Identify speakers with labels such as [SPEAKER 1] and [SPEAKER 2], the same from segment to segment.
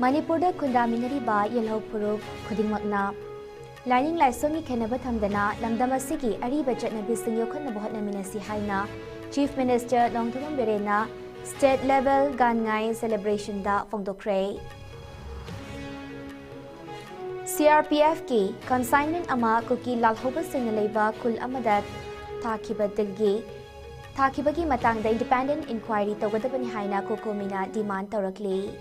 [SPEAKER 1] Manipurda khundaminariba yelhau phurup khudingmakna Lining Laisongi Kenaba Thamdana Lamdamasigi Ariba Chatnabising Yokhanaba Hotnaminasi Haina Chief Minister Nongthumam Berena State Level Gangai Celebration Da Fongdokre CRPF ki consignment ama kuki lalhoba singaleba kul amadat Thakibagi matangda independent inquiry tawgadabani haina kokomina demand tawrakli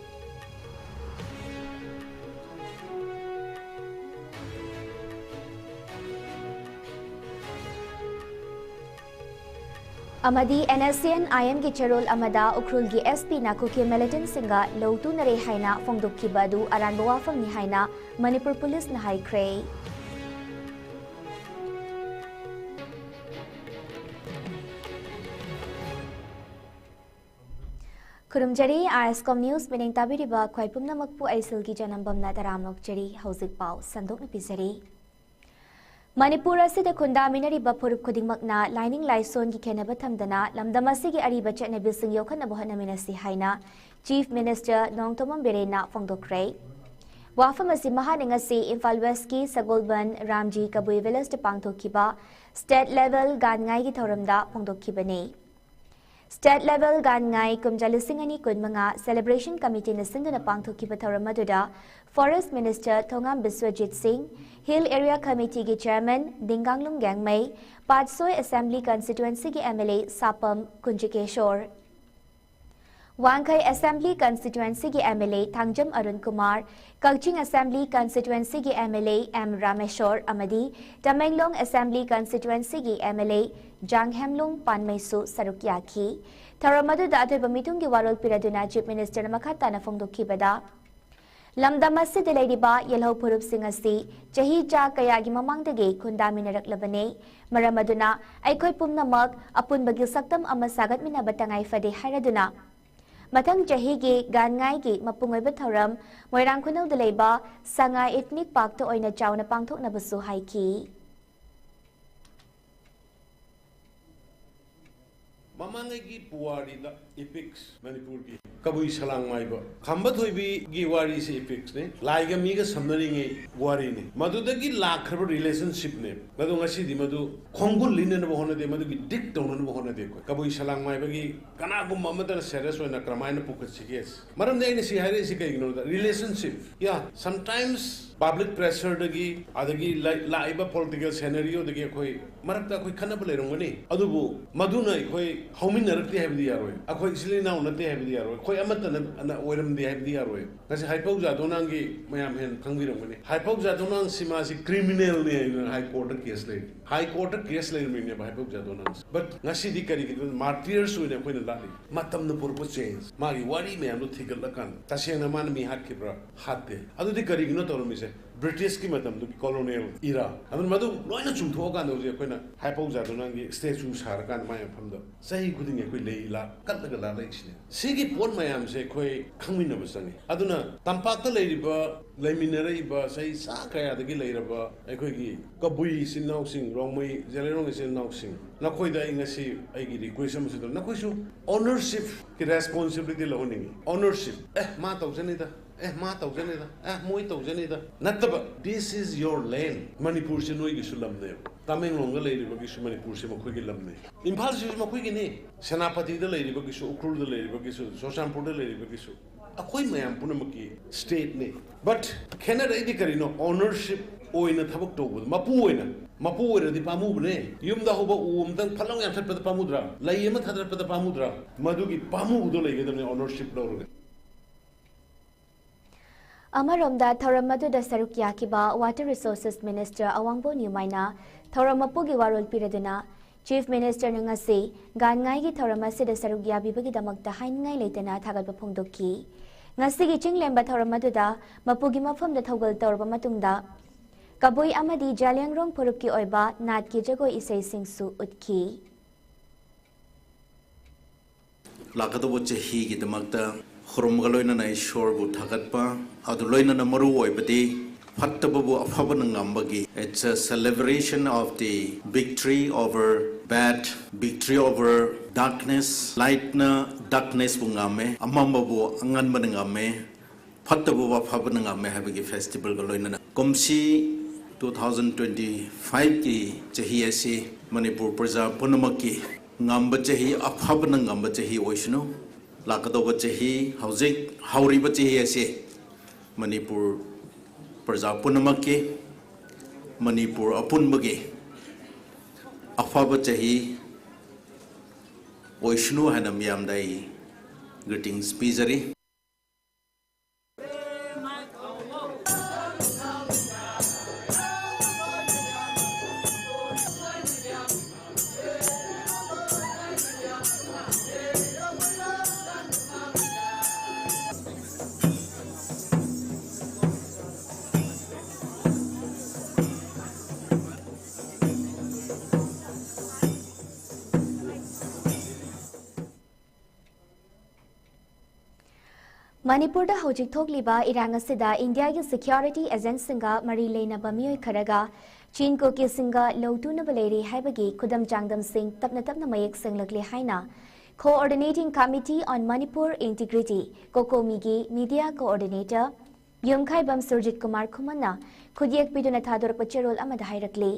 [SPEAKER 1] Amadi NSCN IM ki charol amada ukrul gi SP na kuki militant singa lowtu nare haina fongdokki badu aranba wafam ni haina Manipur Police na haikre Kurumjari ISCOM News mening tabiriba khwaipumna makpu aisil gi janambam na taramlok jari hauzik pau sandok na pisari Manipur asida khundaminariba phurup khudingmakna lining laison gi khenaba thamdana lamdamasigi ariba chatnabising yokhanaba hotnaminasi haina Chief Minister Nongthomam Berena Fongdokre Wafamasi mahaningasi Imphal West ki Sagolban Ramji Kabui Village de pangthokhiba state level gangai gi thoramda fongdokhibani State level gangai kumjalisingani kunmanga celebration committee na sinduna pangthokhiba thoramatuda Forest Minister Thongam Biswajit Singh Hill Area Committee ki Chairman Dinganglung Gangmei Patsoi Assembly Constituency ki MLA Sapam Kunjikeshor Wangkai Assembly Constituency ki MLA Thangjam Arun Kumar Kagching Assembly Constituency ki MLA M Rameshwar Amadi Tamenglong Assembly Constituency ki MLA Janghemlung Panmaisu Sarukyaki Tharamadu da athoiba mitung ki warol piraduna Chief Minister Makata na fongdokhibada Lamdamasi Delaiba Yellow Purup Singasi, Jahija Kayagi Mamangdagi, Kundaminaraklabane, Maramaduna, Aikoi Pumnamak, Apun Bagilsaktam Amasagat Minabatangai Fade Haraduna. Matang Jahigi, Gangaigi, Mapungay Batharam, Moirang Kunal Delaiba, Sanga Ethnic Park to Oina Chauna Pangtok Nabasu Haiki.
[SPEAKER 2] Mamangagi Puari the epics Manipur ki Kabui Salang Maiba Kambathoibi gi wari se epics ne Laiga Miga Samnaring wari ne Madudagi Lakar relationship ne Madu Ngasi di Madu Kongul Lin and Bohona de Madu Dick Don and Bohona de Kabui Salang Maibagi Kanabu Mamata Seres when a Kramina Pukas. Madam Dana si Harisika ignore the relationship. Yeah, sometimes public pressure dagi adagi laiba political scenario dagi khoi marakta khoi khanaba lerongani adubu maduna khoi haumin narakti habdi yaroi akhoi isli na unati habdi yaroi khoi amata na oiram di habdi yaroi kasi haipau jadonangi mayam hen khangirongani haipau jadonang sima si criminal ne high court case le me ne haipau jadonang but ngasi di kari martyrs ne khoi na lali matam na purpose change magi wari me anu thigal lakan tasena man mi hat kibra hatte adu di kari no toro mi se British ki matam du colonial era adun madu loina chungtho kan do je koina haipau jadonang gi statue sar kan mai phamda sahi khuding e koi leila katlaga la leisne sigi pon mayam se khoi khangmin na basangi aduna tampak ta leiriba leiminare ba sai sa kaya dagi leiraba ekhoi gi kabui sinau sing rongmai jelerong sinau sing na khoi da ingasi ai gi request am se do na khoi su ownership ki responsibility lo ni ownership ma tau jani da ma tau jani da moi tau jani da nataba this is your land Manipur se noi gi sulam ne Tamenglong ga leiriba gi su Manipur se makhoi gi lam ne Imphal se makhoi gi ne Senapati da leiriba gi su ukrul da leiriba gi su Sosampur da leiriba gi su akhoi mayam punamaki state ne but Canada idi kari no ownership oina thabak to mapu oina di pamu ne yum da hoba umdang phalang yam thap pamudra laiyema thadra pada pamudra madugi pamu do leigedamne ownership lo
[SPEAKER 1] Amaromda Thoramadu da Sarukyakiba Water Resources Minister Awangbo Nyumaina Thoramapugi Warol Piraduna Chief Minister Nangasi Gangai gi Thoramasi da Sarukyabi bagi damakta haingai leitana thagalba phongdokki ngasi gi chinglemba Thoramadu da mapugi mafam da thogal torba matungda Kabui amadi Jalyangrong Purup ki oiba nat ki jagoi isai singsu utki
[SPEAKER 3] Lakado chahi gi damakta Khurumgaloina na ishorbu thagatpa aduloina na maru oibati fattababu afabana ngambagi it's a celebration of the victory over bad victory over darkness light na darkness bu ngame amambabu angan ban ngame फत्तबो वाफाबन ngam habagi festival ga loina komsi 2025 ki chahi ase manipur praja punamaki ngamba chahi afabna ngamba chahi oisno lakadoba chahi haujik hauriba chahi ase manipur praja punamaki manipur apunbagi afaba chahi oisno hana miyamdai greetings pizari
[SPEAKER 1] Manipur हौजिक थोकलिबा इरांग असिदा India की security एजेंसिंगा मरी लेनबा मियोय खरगा चीन को किसिंगा लौतुनब लेरे हाइबगी खुदम चांगदम सिंह तपना मयेक संगलकले हाइना coordinating committee on Manipur integrity COCOMI की मीडिया कोऑर्डिनेटर युमखाइबम सुरजित कुमार खुमन्ना खुदियक पिदुना थादोरप चेरोल अमदा हाइरकले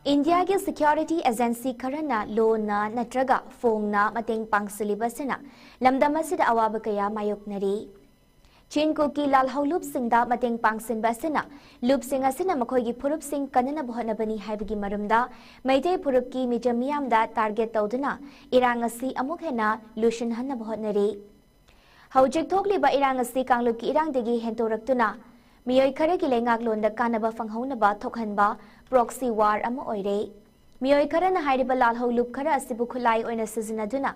[SPEAKER 1] इंडिया की सिक्योरिटी एजेंसी खरना लोना नत्रगा फोंगना मतेंग पांगसलिबसना लमदमसिद अवाब कया मायोकनरी चीन को की लालहौ लूप सिंगदा मतेंग पांगसिनबसना लूप सिंग असना मखोगी फुरुप सिंग कनना बहनबनी हाइबगी मरुमदा मैते फुरुप की मिजमियामदा टारगेट तौदना इरांग असि अमुक हेना लुशन हन्ना बहनरी हौजिक थोकलिबा इरांग असि कांगलुप की इरांगदगी हेंतोरक्तुना मियोय खरे की लेंगाक लोंदा कानबा फंगहौनबा थोखनबा प्रॉक्सी वार अमा ओइरे मियोय खरना हाइरिबा लालहौ लूप खरा असिबु खुलाई ओइना सिजनदुना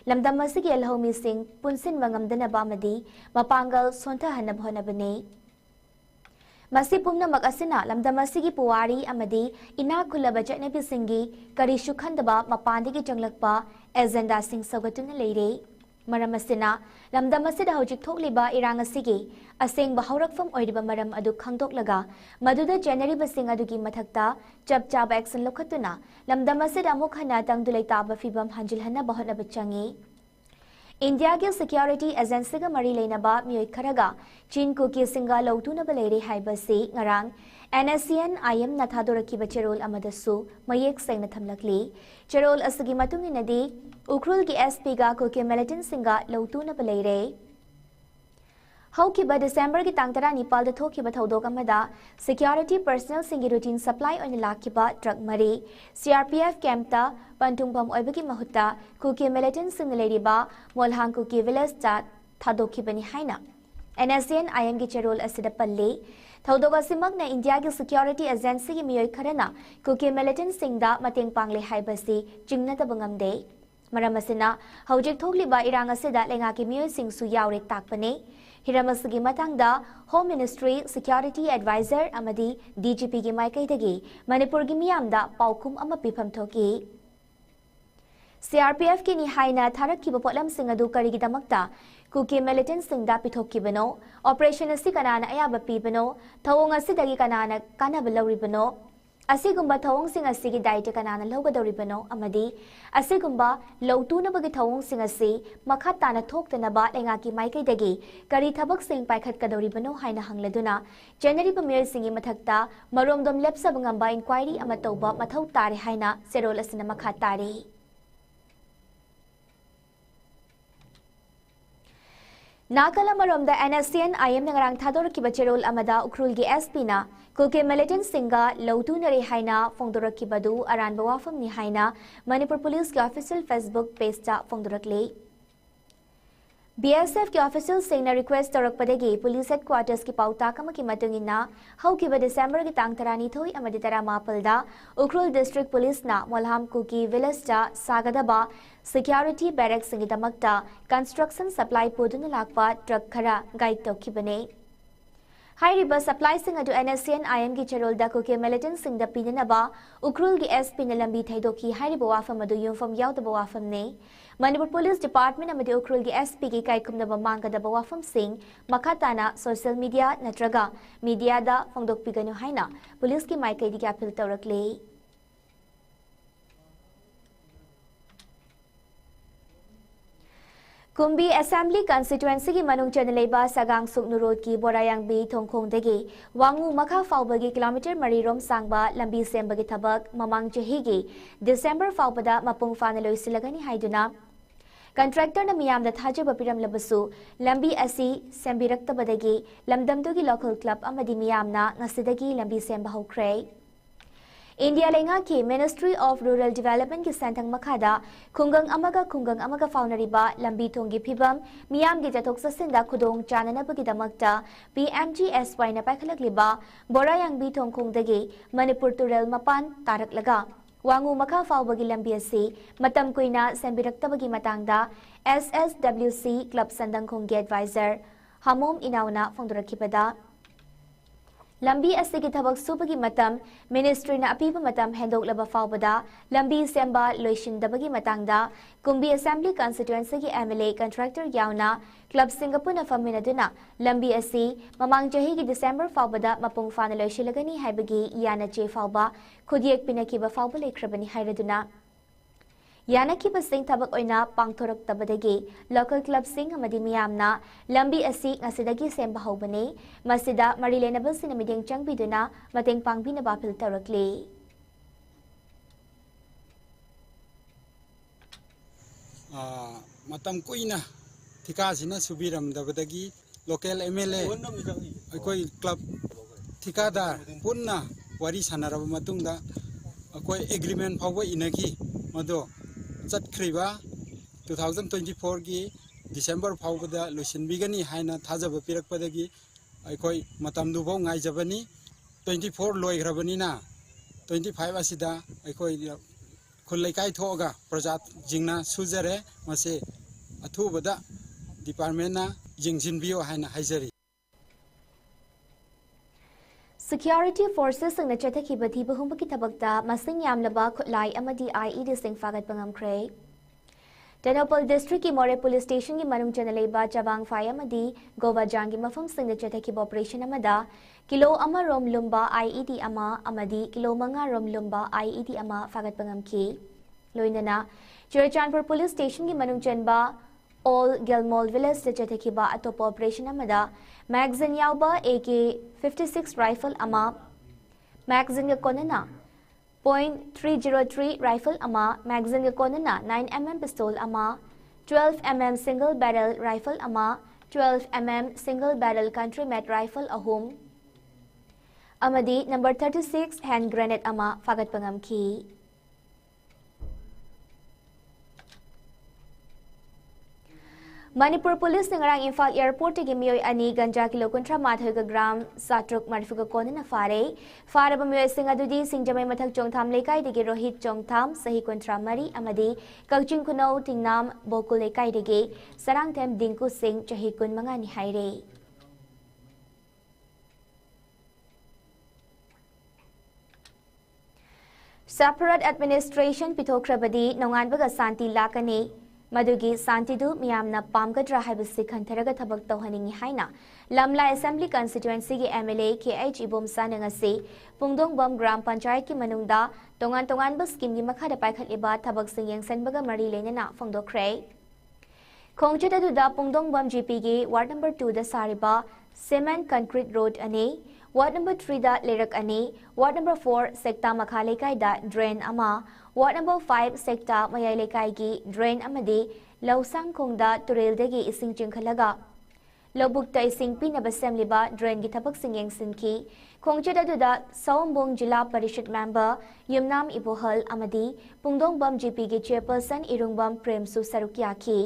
[SPEAKER 1] लमदम असिगी एलहौ मिसिंग पुनसिन वंगमदनबा मदी मपांगल सोंथहनब होनबने मसी पुमनमक असिना लमदम असिगी पुवारी अमदी इना खुलबा चटनबिसिंगी करिशु खंदबा मपांदिगी जंगलकपा एजेंडा सिंग सौगतुना लेरे मरम असिना लमदम असिदा हौजिक थोकलिबा इरांग असिगी असेंग हौरकफम ओइरिबा मरम अदु खंगदोकलगा मदुदा जेनरिबा सिंग अदुगी मथक्ता चप चाब एक्शन लौखतुना लमदम असिदा अमुक हना तंगदुलै ताबा फिबम हंजिलहना बहनब चंगी इंडिया की सिक्योरिटी एजेंसी का मरी लेनबा मियोय खरगा चीन को किसिंगा लौतुनबा लेरे हाइबसे ngarang NSCN IM नाथादोरकी चेरोल अमदसु मयेक सेंगना थमलकली चेरोल असगी मतुंगिनदी उखरुल की SP गा को के मिलिटेंट सिंगा लौतुनबा लेरे हौकिबा दिसंबर की तांगतरा निपाल थोकिबा थौदोक अमदा सिक्योरिटी पर्सनल सिंगी रूटीन सप्लाई ओइन लाकिबा ट्रक मरी CRPF कैंपता पंटुंगबम ओइबगी महुत्ता कुकी मिलिटेंट सिंग लेरिबा मोलहांग कुकी विलेज ता थादोकिबनी हाइना NSCN IM की चेरोल असिदा पल्ले थौदोक असिमकना इंडिया की सिक्योरिटी एजेंसी की मियोय खरना कुकी मिलिटेंट सिंगदा मतेंग पांगले हाइबसी चिंगनतब ngamde मरम असिना हौजिक थोकलिबा इरांग असिदा लेंगा की मियोय सिंगसु यावरे ताकपने हिरामसगी मतंगदा होम मिनिस्ट्री सिक्योरिटी एडवाइजर अमदी DGP की माइकैदगी मणिपुर की मियामदा पाउकुम अमा पिफम थोकी CRPF की निहायना थारकिबा पोलम सिंग अदु करिगिदमक्ता कुकी मिलिटेंट सिंगदा पिथोकिबनो ऑपरेशन असि कनाना अयाबा पीबनो थवोंग असिदगी कनाना कानाबा लौरिबनो असिगुम्बा थवोंग सिंग असिगी दायित्व कनाना लौगदौरिबनो अमदी असिगुम्बा लौतुनबगी थवोंग सिंग असि मखा ताना थोक्तनबा लेंगाकी माइकैदगी करी थबक सिंग पाइखतकदौरिबनो हाइना हंगलदुना जेनरिबा मियोय सिंगी मथक्ता मरोमदोम लेप्सबा ngamba इंक्वायरी अमा तौबा मथौ तारे हाइना सेरोल असिना मखा तारे नाकल अमरोमदा NSCN IM नगरांग थादोरकिबा चेरोल अमदा उखरुलगी SP ना कुके मिलिटेंट सिंगा लौतुनरे हाइना फोंदोरकिबदु अरानबा वाफमनि हाइना मणिपुर पुलिस के ऑफिशियल फेसबुक पेज ता फोंदोरकले BSF के ऑफिशियल सिंगना रिक्वेस्ट तौरकपदगी पुलिस हेडक्वार्टर्स की पाउताकम की मतुंगिना हौकिबा दिसंबर की तांग तरानीथोई अमदी तरा मापलदा उखरुल डिस्ट्रिक्ट पुलिस ना मोलहाम कुकी विलेज ता सागदबा सिक्योरिटी बैरक सिंगिदमक्ता कंस्ट्रक्शन सप्लाई पुदुना लाकपा ट्रक खरा गाइड तौखिबने हाइरिबा सप्लाई सिंग अदु NSCN IM की चेरोल दा कुके मिलिटेंट सिंग दा पिननबा उखरुल की SP ने लंबी थैदोकी हाइरिबा वाफम अदु यूनिफॉर्म यावदबा वाफम ने मणिपुर पुलिस डिपार्टमेंट अमदी उखरुल की SP की काइकुमदबा मांगदबा वाफम सिंग मखाताना सोशल मीडिया नत्रगा मीडिया दा फोंदोकपिगनु हाइना पुलिस की माइकैदी की appeal तौरकले Kumbi Assembly Constituency ki manung chaneleba sagang suknu road ki borayang bi thongkhong degi wangu makha faubagi kilometer marirom sangba lambi sembagi thabak mamang chahi gi December faubada mapung fana loisilagani haiduna Contractor na miyam da thajaba piram labasu lambi asi sembiraktabadagi lamdamdugi local club amadi miyam na ngasidagi lambi semba hokre India lenga ki Ministry of Rural Development ki sentang makada khungang amaga faunariba lambi thonggi phibam miyam gi jathok sasinda khudong chanana bagi damakta PMGSY na paikhalakliba borayang bi thongkhong dagi Manipur Tural mapan tarak laga wangu makha faubagi lambi asi matam kuina sembiraktabagi matangda SSWC Club Sandang Khonggi Advisor Hamom Inauna phongdorakibada Lambi asigi thabak subagi matam ministry na apiba matam hendok laba faubada lambi semba loisindabagi matangda Kumbi Assembly Constituency ki MLA contractor yauna Club Singapore na faminaduna lambi asi mamang jahi ki December faubada mapung fana loisilagani haibagi yana che fauba khudiek pinakiba fauba lekrabani hairaduna Yana ki basing tabak oina pangthorak tabadagi local club sing amadi miyamna lambi asi ngasidagi semba hobane masida marilenable sinamiding changbiduna mateng pangbina bapil tarakli
[SPEAKER 4] matam kuina thika sina subiram dabadagi local MLA akoi club thikadar punna wari sanaraba matungda akoi agreement phawa inagi mado Chatkriba 2024 ki December faubada loisinbigani haina thajaba pirakpadagi aikoi matamdu bau ngaijabani 24 loigrabani na 25 asida aikoi khulaikai thoga projat jingna sujare mase athubada department na jingsinbio haina haijari
[SPEAKER 1] Security Forces ang nachathakiba thi bahumba ki thabakta masing yamlaba khutlai amadi IED sing fagat pangamkre Tenopal District ki More Police Station ki manung chanaleba Chabang Fire amadi Gowa Jangi mafam sing nachathakiba operation amada kilo ama rom lumba IED ama amadi kilo manga rom lumba IED ama fagat pangamki loinana Churachandpur Police Station ki manung chanba All Gilmol Village nachathakiba atop operation amada Magazine yauba AK-56 rifle ama magazine ga konana .303 rifle ama magazine ga konana 9mm pistol ama 12mm single barrel rifle ama 12mm single barrel country made rifle ahum amadi number 36 hand grenade ama fagat pangamki Manipur Police ngarang Imphal Airport gi miyoi ani ganja kilo kuntra mathoi ga gram satruk marfu ga kona na fare ba miyoi sing adudi singjamai mathak chongtham lekai digi Rohit Chongtham sahi kuntra mari amadi Kakching Kunau Tingnam Bokul lekai digi Sarangthem Dinku Singh chahi kun manga ni haire Separate administration pitokrabadi nonganbaga santi lakani Madugi Santidu miyamna pamgadra haibasi khantaraga thabak tawhaningi haina Lamla Assembly Constituency ki MLA KH Ibomsa nangasi Pungdong Bam Gram Panchayat ki manungda tongan ba scheme gi makhada paikhatliba thabak sing yengsanbaga mari lenana phongdokre Khongchita duda Pungdong Bam GP gi Ward number 2 da sariba Cement Concrete Road ani Ward number 3 da Lerak ani Ward number 4 Sekta Makhalekai da Drain ama Ward number 5 Sekta Mayailekai gi Drain amadi Lausang Khongda Tureldagi ising chingkhalaga Lobukta ising pinaba semliba Drain gi thabak sing yengsinki Khongchada duda Sawombong Jila Parishad Member Yumnam Ibohal amadi Pungdong Bam GP gi Chairperson Irungbam Premsu Sarukyaki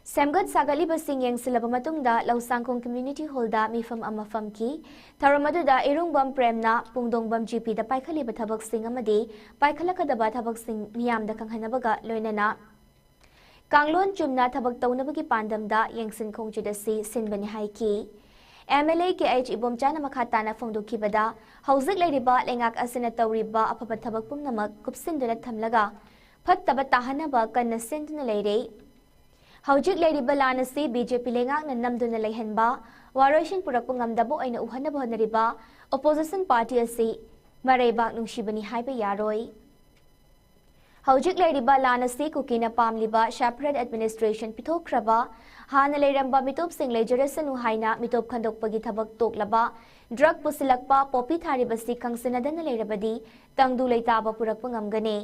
[SPEAKER 1] Semgat sagali basing yang silaba matungda Lausangkong Community Hall da mifam amafam ki Taramadu da Irungbam Premna Pungdong Bam GP da paikali bathabak sing amadi paikhalaka da bathabak sing miyam da kanghanabaga loinana Kanglon chumna thabak tawnabagi pandam da yengsin khongchuda si sinbani haiki MLA KH Ibomchana makhatana phongdoki bada hauzik leiriba lengak asina tawriba afaba thabak pumnamak kupsinduna thamlaga phattaba tahanaba kanna sinduna leire Haujik leiriba lanasi BJP lengak na namduna leihenba waroshin purakpa ngamdabo aina uhanaba honariba opposition party asi mareibak nungshibani haiba yaroi Hojik leiriba lan asi kukina pamliba separate administration pithokraba hana leiramba mitop sing lejarasanu haina mitop khandokpagi thabak toklaba drug pusilakpa popi tharibasi kangsinadana leirabadi tangdu leitaba purakpa ngamgani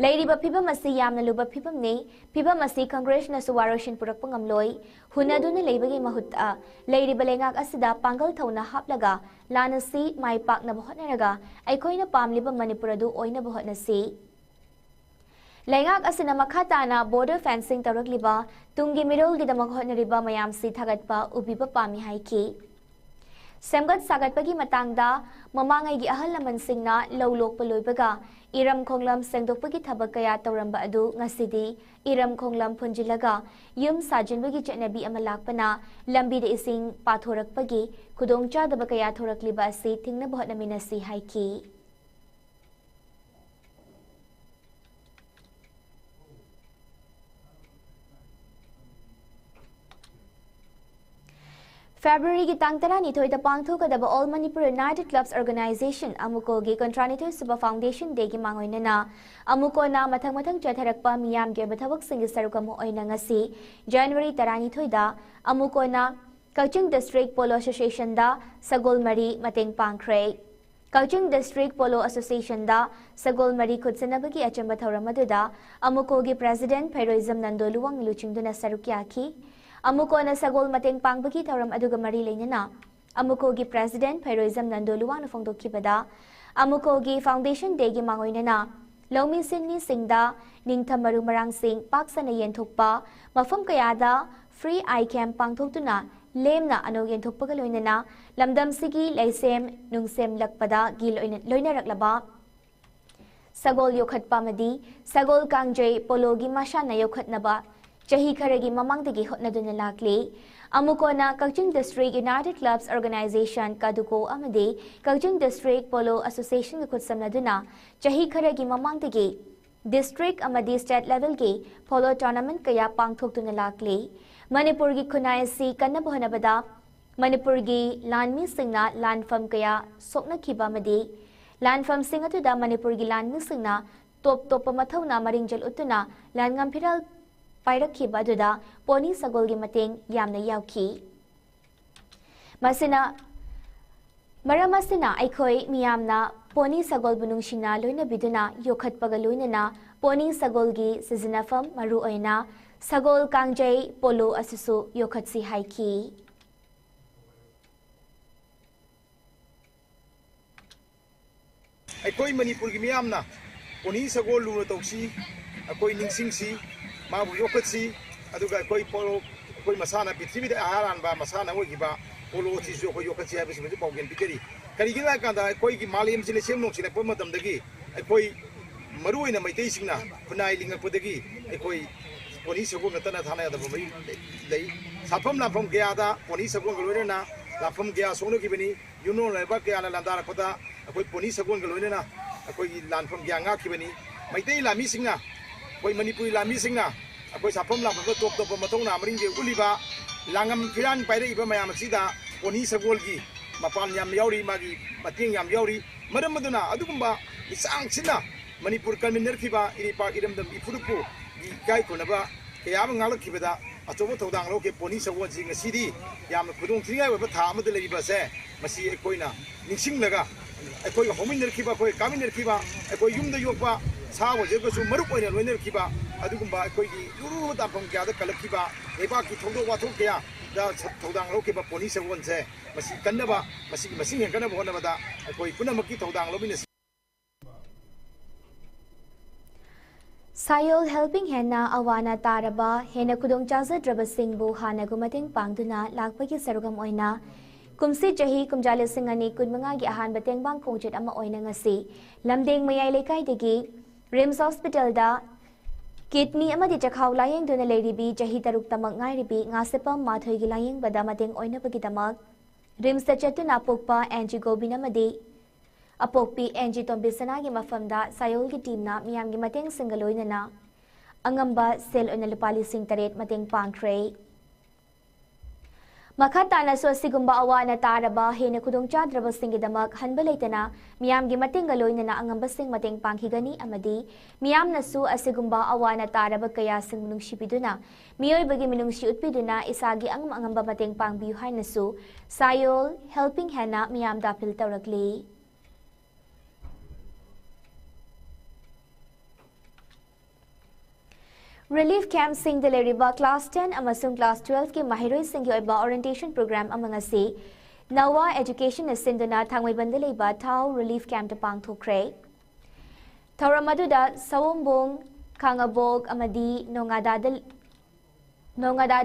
[SPEAKER 1] leiriba phibam asi yamna luba phibamni phibam asi congress na suwaroshin purakpa ngamloi hunaduna leibagi mahutta leiriba lengak asida pangal thauna haplaga lan asi mai pakna bahotnaraga aikoina pamliba manipuradu oina bahotnasi Lengak asina makhatana border fencing tarakliba tungi mirol gidamak hotnariba mayam si thagatpa ubiba pami haiki Semgat sagatpagi matangda mamangai gi ahal laman singna lawlok paloibaga iram khonglam sengdokpagi thabak kaya tawramba adu ngasidi iram khonglam phunjilaga yum sajinbagi chatnabi ama lakpana lambi de ising pathorakpagi khudongchadaba kaya thorakliba asi thingna bahotnamina si haiki February ki tangtara ni thoi ta pangtho kadaba All Manipur United Clubs Organization amuko gi Contranito Suba Foundation de gi mangoina na amuko na mathang chatharakpa miyam ge bathabak sing sarukam oina ngasi January tarani thoi da amuko na Kaching District Polo Association da Sagol Mari mateng pangkhre Kaching District Polo Association da Sagol Mari khutsanabagi achamba thauramadu da amuko gi President Phairoizam Nandoluwang luchingduna sarukyaki Amuko na sagol mateng pangbagi tauram aduga mari leina amuko gi President Phairoizam Nandoluwang na phongdokkibada amuko gi Foundation de gi mangoina na lomi sinmi singda ningtham maru marang sing paksana yenthokpa mafam kayada free eye camp pangthoktuna lemna ano yenthokpaga loina na lamdam sigi leisem nungsem lakpada gi loina raklaba sagol yokhatpa madi sagol kangjei pologi masha na yokhatnaba Chahi kharagi mamangdagi hotnaduna lakli amukona Kaching District United Clubs Organization kaduko amadi Kaching District Polo Association khutsamnaduna chahi kharagi mamangdagi district amadi state level gi polo tournament kaya pangthoktuna lakli Manipur gi khunai si kanna bhanabada Manipur gi lanmi singna lanfam kaya sokna khiba amadi lanfam singatuda Manipur gi lanmi singna top mathawna maringjal utuna langam phiral Pairakhi baduda poni sagolgi mateng yamna yauki Masina Maramasina aikoi miyamna poni sagol bunungsina loina biduna yokhatpaga loina poni sagolgi sizinafam maru oina sagol kangjai polo asusu yokhatsi haiki
[SPEAKER 5] Aikoi Manipur gi miyamna poni sagol lu tawsi akoi ningsingsi mabu yokatsi aduga koi polo koi masana pithribi da aharan ba masana wo giba polo chi jo koi yokatsi ha bisu bawgen bikeri kari gina kanda koi gi malim sile semnong sile pom madam dagi koi maru ina maitei singna kunai linga podagi koi poni sago natana thana da mai lei sapam la pom gya da poni sago ngolore na la pom gya songno gibani yuno la ba gya la landara pada koi poni sago ngolore na koi lan pom gya nga kibani maitei la mi singna koi Manipuri lami singna akoi sapam la ko top matong na maring ge uliba langam phiran paire iba mayam sida poni sagol gi mapan yam yauri magi mating yam yauri madam maduna adugumba isang sina Manipur kalminer khiba iri pa idam dam ifurupu gi kai konaba kayam ngalak khibada achobo thodang lo ke poni sagol ji ngasidi yam khudung thringai ba tha amad leiba se masi koina ningsing laga akoi hominer khiba koi kaminer khiba akoi yumda yokpa sawo je ko su maruk oina loiner khiba adugumba akoi gi yuru da phom kya da kalak khiba eba ki thongdo wa thok kya da thodang lo ke ba poni sagol se masi kannaba masi hen kannaba honaba da akoi punamaki thodang lo bin
[SPEAKER 1] Sayol helping henna awana taraba hena kudong chaza draba singbu hana gumating pangduna lakpagi sarugam oina kumsi jahi kumjale singani kunmanga gi ahan bateng bang khongjet ama oina ngasi lamdeng mayai lekai degi Rims Hospital da kidney amadi jakhaw layeng duna leiribi jahi taruk tamak ngai ribi ngasepam mathoi gi layeng bada mateng oina bagi tamak Rims da chatuna pokpa Angie Gobina madi Apokpi Angie Tombisana gi mafamda Sayol gi team na miyam gi mateng singaloina na angamba sel ona lupali sing taret mateng pangkhre Makhatana so sigumba awana taraba hena kudong chadraba singidamak hanbalaitana miyam gi mating galoina na angamba sing mating panghigani amadi miyam na su asigumba awana taraba kaya sing munungshipiduna miyoy bagi munungshi utpiduna isagi angamba mating pangbiyu haina su sayol helping hena miyam dapil tawrakli. Relief camp sing the Leriba class 10 amasung class 12 ki mahiroi sing yoiba orientation program amanga si Nawa education is sinduna thangwai bandaleba tau relief camp tapang thokre Tauramaduda sawombong kangabog amadi nongada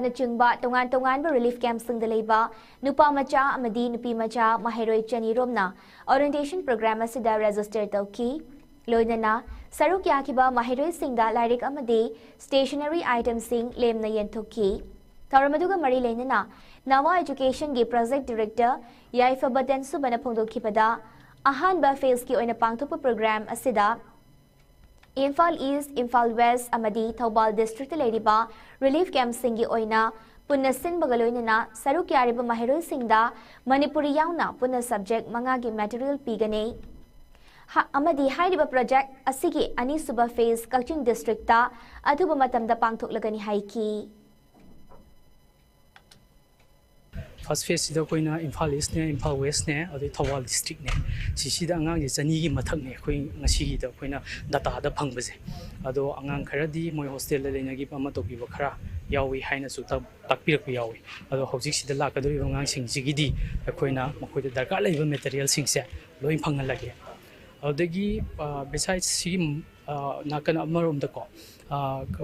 [SPEAKER 1] na chungba tongan ba relief camp sing the leba nupa macha amadi nupi macha mahiroi chani romna orientation program asida register tawki loinana Saruk yakiba mahiroi singda lairik amadi stationery items sing lem na yentoki. Tauramaduga mari lenana Nawa education gi project director Yaifa Baten subana phongdokhipada ahan ba phase ki oina pangthopa program asida Imphal East, Imphal West amadi Thoubal district leriba relief camp singi oina punna sin bagaloinana saruk yariba mahiroi singda Manipuri yauna punna subject manga gi material pigane Amadi hairiba project asigi ani suba phase Kaching district ta athuba matamda pangthoklagani haiki
[SPEAKER 6] First phase sida koina Imphal East ne Imphal West ne adi Thoubal district ne sida angang ji chani gi mathak ne koi ngasi gi da koina data da phangbaje ado angang kharadi moi hostel la leina gi pama toki ba khara yawi haina su takpirak yawi ado hojik sida la kadori angang sing ji gi di koina makoi da darka laiba material sing se loi phangal lage Adagi besides sim nakan amarom da ko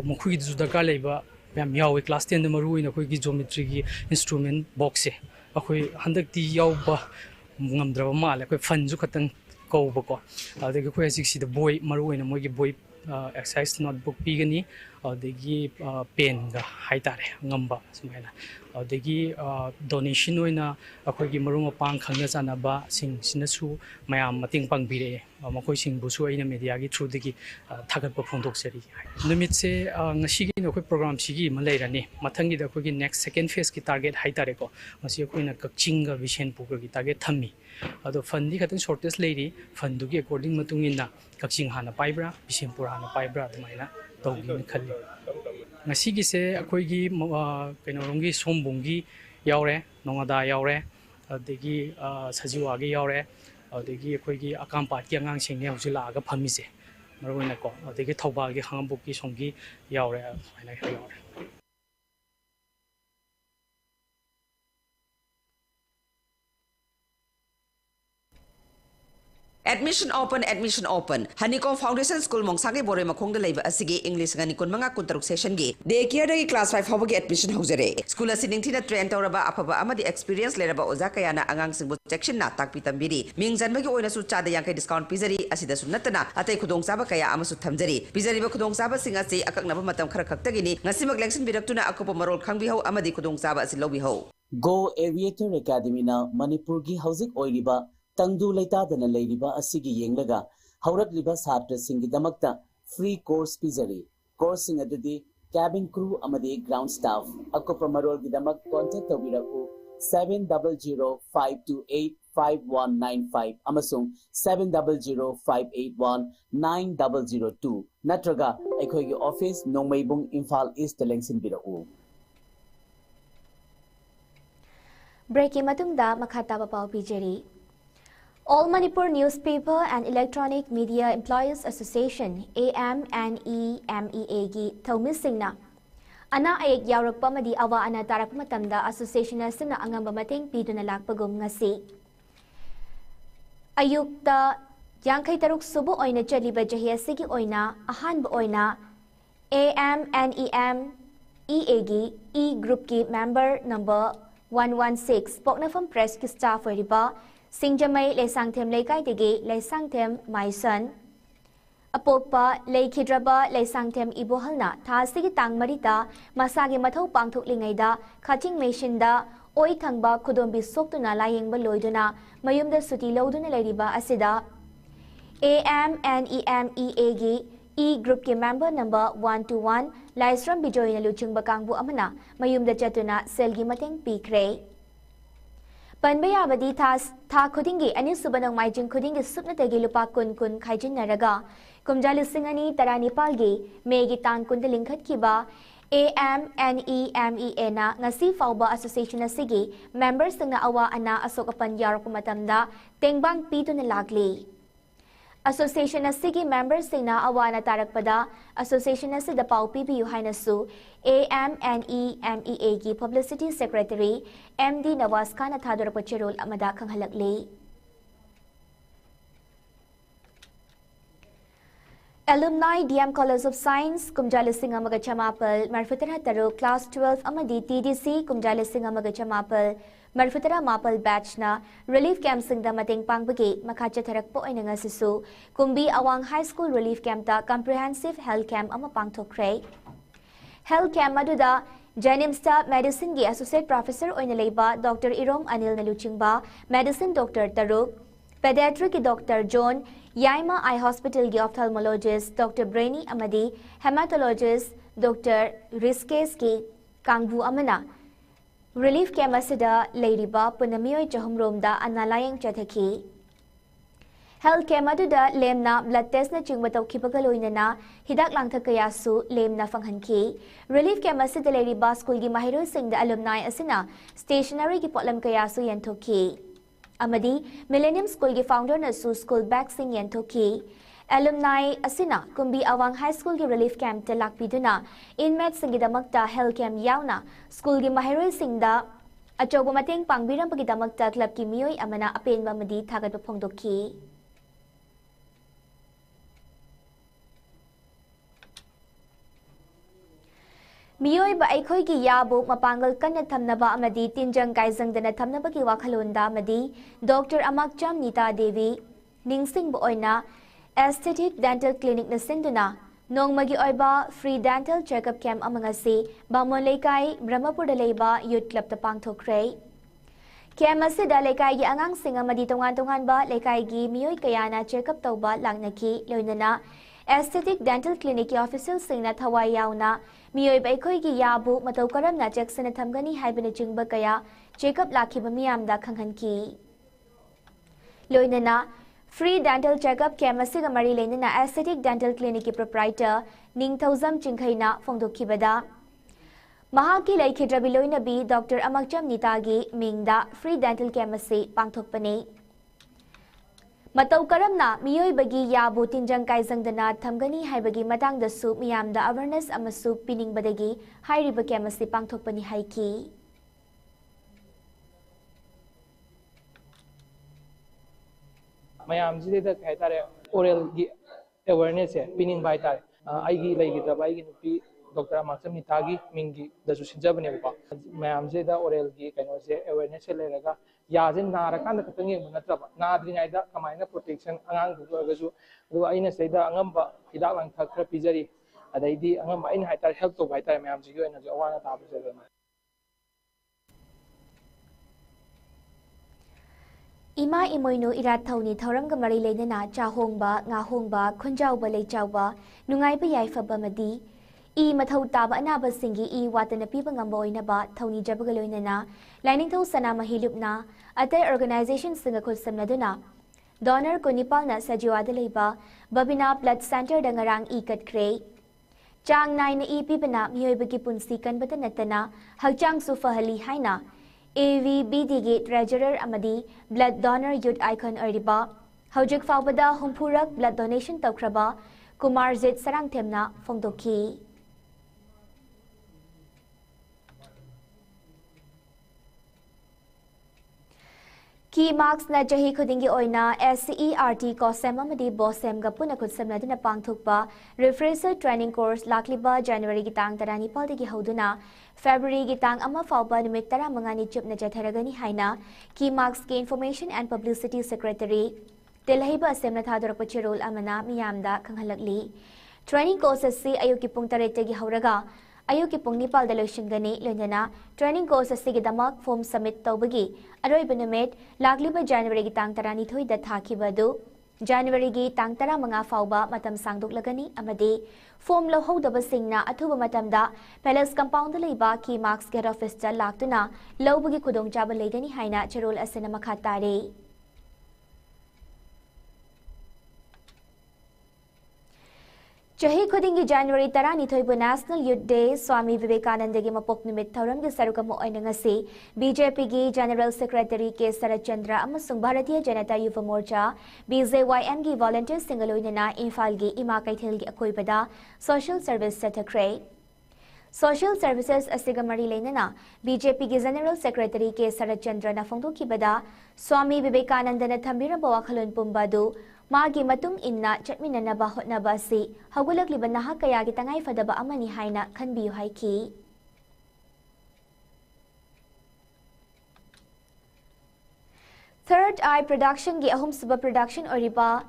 [SPEAKER 6] mukhui ju darkar leiba yam yawi class 10 da maru ina khoi gi geometry gi instrument box se akhoi handak ti yaw ba ngamdra ma le khoi fan ju khatang ko ba ko adagi khoi asik si da boy maru ina moi gi boy exercise notebook pigani adagi pen ga haitare ngamba sumaina adagi donation oina akhoi gi maru mapang khangna chanaba sing sinasu mayam mating pangbire makoi sing busu aina media gi through digi thagat pa phondok seri numit se ngasi gi no khoi program sigi ma leirani mathangi da khoi gi next second phase ki target haitare ko masi khoi na kakching ga vision pu gi target thammi ado fund di khatang shortage leiri fund du gi according matungina kakching hana paibra vision pura hana paibra admaina tawgi khali ngasi gi se akhoi gi kaino rongi sombungi yaure nongada yaure adegi sajiwa gi yaure adegi akhoi gi akam pat ki angang sing ne hujila aga phami se margoina ko adegi Thoubal gi hangambuk ki songi yaure aina yaure
[SPEAKER 7] Admission open Honeycomb Foundation School Mongsagi Bore Makong da Laiba Asigi English ngani kun manga kuntaruk session gi day care da class 5 hawagi admission haujare school asining thina train tawraba afaba amadi experience leraba oza kayana angang singbu section na takpi tambiri ming janba gi oina su chada yankai discount pizari asida su natana atai khudong saba kaya amasu thamjari pizari ba khudong saba singa se akaknaba matam khara khaktagini ngasimak election biraktuna akopa marol khangbi hau amadi khudong saba asi lobi hau
[SPEAKER 8] Go Aviator Academy na Manipur gi hauzik oiriba Tangdu Laitadana Ladiba Asigi Yenglaga, Haurat Liba Satra Singi Damakta, free course pizari, coursing at the cabin crew amadi ground staff, Akopamarol Gidamak contact Viraku 700-528-5195, Amasung 700-581-9002, Natraga, Ekogi office, Nomaybung Imphal East Lengsin Viraku.
[SPEAKER 1] Breaking Matungda Makata Pau Pijeri. All Manipur Newspaper and Electronic Media Employees Association AMNEMEA gi thaumisingna ana ayek yaurakpa madi awa ana tarak matamda association asina angamba mateng piduna lakpagum ngasi ayukta yankai taruk subu oina chaliba jahi asigi oina ahanba oina AMNEMEA gi E group ki member number 116 poknafam press ki staff riba Singjamay Leisangthem Laikai Digi Leisangthem Maison Apopa Leikidraba Leisangthem Ibohalna Tasigi Tang Marita Masagi Mathau Pangthuk Lingaida Kaching Meshinda Oi Thangba Kudombi Soktuna Layingba Loiduna Mayumda Suti Loduna Leriba Asida AMNEMEA gi E group ki member number 121 Laisram Bijoyna Luchungba Kangbu Amana Mayumda Chatuna Selgi Mateng Pikre Panbayabadi Tha Kudingi, Anisubanong Maijing Kudingi Supnatagi Lupa Kun Kaijin Naraga, Kumjali Singani Tarani Palgi, Megi Tan Kundalinkat Kiba, AMNEMEA na ngasi Fauba Association na sige, members ng naawa ana asokapan yarok matamda, tengbang pito na lagli. Association na sige members ng naawa na tarakpada, Association na si Dapaw PBU Hainasu, AMNEMEA ki Publicity Secretary, MD Nawas ka na Thador Pachirol amada kang halagli. Alumni DM College of Science, Kumjali Singa Magachamapal, Marfutara Taro, Class 12 Amadi TDC, Kumjali Singa Magachamapal, Marfutara Mapal Batch na, Relief Camp Singda Mating Pangbagi, Makacha Tarakpo ay nangasisu, Kumbi Awang High School Relief Camp ta, Comprehensive Health Camp Amapang Tokray. Health Camp Maduda, Janimsta Medicine Gi Associate Professor oy nalayba, Dr. Irom Anil Naluchingba, Medicine Dr. Taruk, Pediatric Dr. John, Yaima Eye Hospital ki Ophthalmologist Dr. Brainy Amadi, Hematologist Dr. Riskes ki Kangbu Amana. Relief Camp asida Ladyba Punamiyoy Chahumromda Analayang Chathaki. Health Camp aduda lem na blood test na chingba taw kipagaloy na hidak lang kayasu lem na fanghanki. Relief Camp asida Ladyba School ki mahiro sing da alumni asina stationary ki potlam kayasu yantoki. Amadi, Millennium School ki founder na su school bag sing yantoki. Alumni asina, kumbi awang high school ki relief camp te lakpiduna, inmates sing gidamagta health camp yauna, school ki mahiroy sing da, at chogo mating pangbirang pagidamagta club ki miyoy amana apen mamadi tagat papongdoki. Miyoy ba ay koy ki yabo mapanggal kan na thamnaba amadi tinjang kaizang dana thamnaba ki wakhalonda amadi Dr. Amakcham Nita Devi ningsing buoy na aesthetic dental clinic na sinduna nong magi oiba free dental checkup camp amanga si Bamon Lekay Brahmapur Dalayba Youth Club tapang Tokray. Camp asida lekay gi angang singa amadi tongan ba lekay gi miyoy kaya na checkup tawba lang naki loyna na aesthetic dental clinic official sing na thawai yaw na miyoy ba ikoy gi yabu mataw karam na check sa nathamgani haibana jingba kaya checkup lakhiba miyamda khanghanki. Loyna na free dental checkup camp asiga mari lena na aesthetic dental clinic ki proprietor Ningthauzam Chingkhaina phongdokhibada Mahaki laikhidrabi loyna bi Dr. Amakcham Nitagi mingda free dental camp asi pangthokpani. Mataw karam na miyoy bagi yabu tinjang kaizang dana thamgani haibagi matang da su miyamda awareness amasu pining badagi hairiba kemasi pangthokpani haiki.
[SPEAKER 9] Mayam jide kai tare oral gi awareness है pining bai tare aigi lagi da bai gi nupi Dr. Amakcham Nitagi mingi da su sinjabane ba mayam jide oral gi kaino se awareness le laga याजिन नारकान खतंग येंग नत्रबा नाद्रिङाइदा कमाइना protection अंगांग दुगरगसु दु आइना सैदा अंगमबा हिदाक लांथक खर पिजरी अदैदि अंगम आइना हाइतार हेल्प तो हाइतार मैम जिगि ओइना जो Awana ताबसे
[SPEAKER 1] Ima imoinu irat thawni thawram ga mari leina chahongba ngahongba khunjawba leichawba nungaiba yaifaba madi I mathau taba anaba singi I watana piba ngamboina ba thawni jabaga loina lining thaw sana mahilupna atay organization singa khul samnaduna donor ko Nepal na sajiwada leiba babina blood center dangarang I katkre chang nai na I pibana miyoy bagi punsi kanbata natana hagchang su fahali haina AVBD gi treasurer amadi blood donor youth icon oriba hojik fawbada humpurak blood donation tawkraba Kumarzit sarang themna phongdoki Key marks na jahi khudingi oina SCERT kosem amadi bosem ga puna khud samnaduna pangthokpa refresher training course lakliba January gi tang 19 dagi hoduna February gi tang ama fawba nimit 15 ni chupna jatharagani haina Key marks ki information and publicity secretary Telhiba semna thadorpa chirol amana miyamda khanghalakli training courses si ayuki pung 8 dagi horaga ayuki pung 9 da loishingani loinana training course asigi damak form submit tawbagi aroi benamit lagliba January gi tang 12 da thakibadu January gi tang 15 fauba matam sangdoklagani amadi form lohhodabasingna athuba matamda Palace compound leiba key marks get office ta laktuna lobagi khudongchaba leidani haina charol asena makha tare. Chahi khudingi January 12 National Youth Day Swami Vivekananda gi mapok nimit thauram gi sarukam oinangasi BJP gi General Secretary K Sarat Chandra amasung Bharatiya Janata Yuva Morcha BJYM gi volunteer singaloinana Imphal gi Ima Kaithel gi akoibada social service satakre. Social services asigamari leinana BJP gi General Secretary K Sarat Chandra na phongdokibada Swami Vivekananda na thambiraba wakhalon pumbadu Magi matung inna chatminanaba hotnaba si hagulakliba naha kaya gi tangai fadaba amani haina khanbiyu haiki. Third Eye Production gi ahum suba production oriba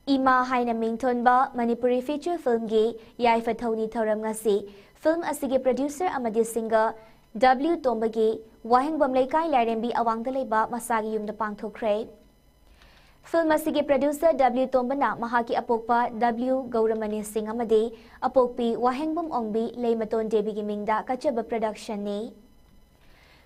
[SPEAKER 1] Ima haina mingtonba Manipuri feature film gi yaifa thoni thoram ngasi film asigi producer amadi singer W Tomba gi wahengbam leikai lairembi awangda leiba masagi yumda pangthokre. Film asigi producer W Tombana mahaki apokpa W Gauramani Singh amadi apokpi wahengbam ongbi leimaton debi gi mingda kachaba production ni.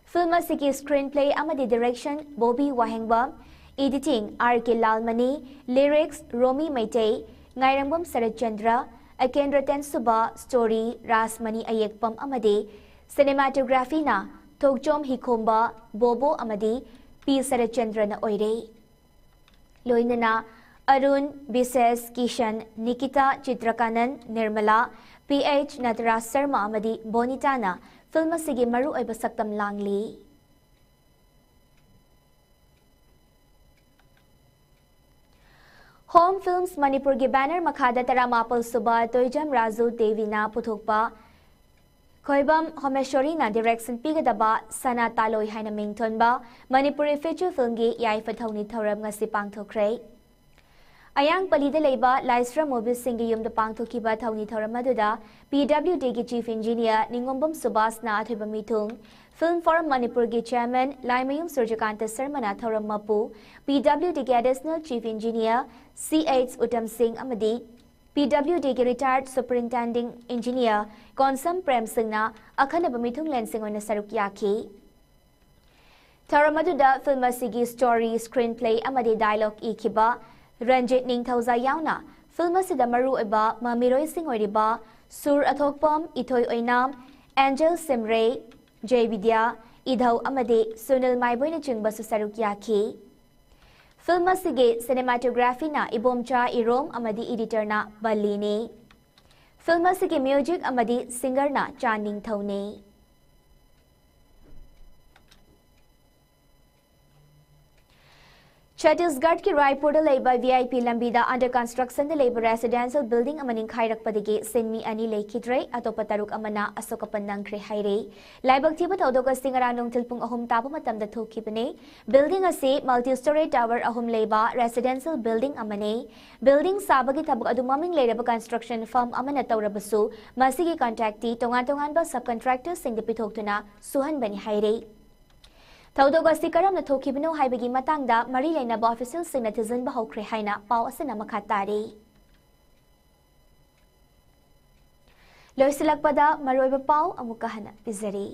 [SPEAKER 1] Film asigi screenplay amadi direction Bobby Wahengbam, editing R.K. Lalmani, lyrics Romi Maitei, Ngairambam Sarat Chandra, Akendra Tensuba, story Rasmani Ayekpam amadi, cinematography na Tokjom Hikomba, Bobo amadi, P. Sarat Chandra na oire. Loinana Arun, Bises, Kishan, Nikita, Chitrakanan, Nirmala, PH, Natras Sarma amadi, Bonitana, film asigi maru ay basaktam langli. Home Films Manipur gi banner makhada taramapal suba Toijam Razu Devina puthokpa Khoibam Homeshori na direction pigadaba Sana Taloi haina mingtonba Manipuri feature film gi yaifa thawni thoram ngasi pangthokre. Ayang palida leiba Laisra Movies singi yumda pangthokiba thawni thoram aduda PWD gi chief engineer Ningombam Subas na athiba mitung Film Forum Manipur gi chairman Laimayum Surjakanta Sarmana thoram mapu PWD gi additional chief engineer CH Uttam Singh amadi PWD ki retired superintending engineer Konsam Prem Singh na akhanaba mithung lensing oina saruk yaki. Tharamaduda film asigi story, screenplay amadi dialogue ikiba Ranjit Ningthauza yauna film asida maru oiba mamiroi sing oiriba Sur Athokpam Ithoi Oinam Angel Simre Jay Vidya Idhau amadi Sunil Maiboina chingba su saruk yaki. Film asigi cinematography na Ibomcha Irom amadi editor na Balini. Film asigi music amadi singer na Chaning Thone. Chhattisgarh ki Raipur da leiba VIP lambida under construction da leiba residential building amaning khairak padigi sinmi ani lekhidre atopa taruk amana asokapan nangkre haire laibak thiba thodoka singara nong tilpung ahum tabu matam da thokibane building ase multi story tower ahum leiba residential building amane building sabagi thabuk adu maming leiraba construction firm amana tawrabasu masigi contactee tongan ba subcontractors sing da pithoktuna suhan bani haire Taudoga sikaram na thokibino haibagi matangda mari lainaba official sing netizen ba hokre haina pau asana makhatari. Loisilakpada maroiba pau amukahana pizari.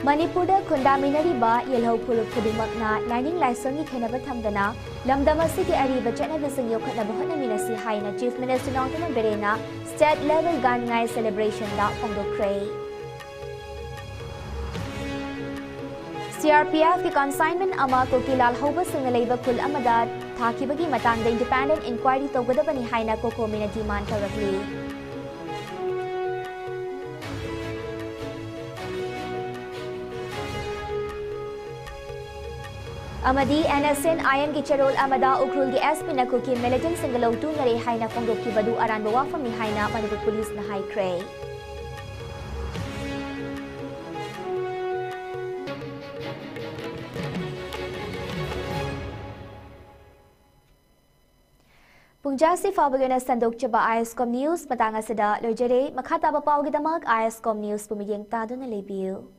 [SPEAKER 1] Manipurda Kundaminari ba Yellow Pulu Pudimakna Lining Lysongi Kenaba Tamdana Lamdamasi ki Ariba Chenavising Yokatna Bohanaminasi Haina Chief Minister Nongtana Berena State Level Gun Ngai Celebration da Fondo Cray. CRPF ki consignment ama Kokilal Hoba Singalaba Kul Amada Takibagi Matang the Independent Inquiry Togadabani Haina Koko Minati Mantarakli. Amadi NSN IM ki charol amada ukrul gi SP na kuki militant singalo tu ngare haina fongdok ki badu aran bawa fami haina Manipur police na high cray. Pungjasi Fabagana Sandok Chaba ISCOM News Matanga Sada Lojere Makata Bapaugidamak ISCOM News Pumiyeng Taduna Lebiu.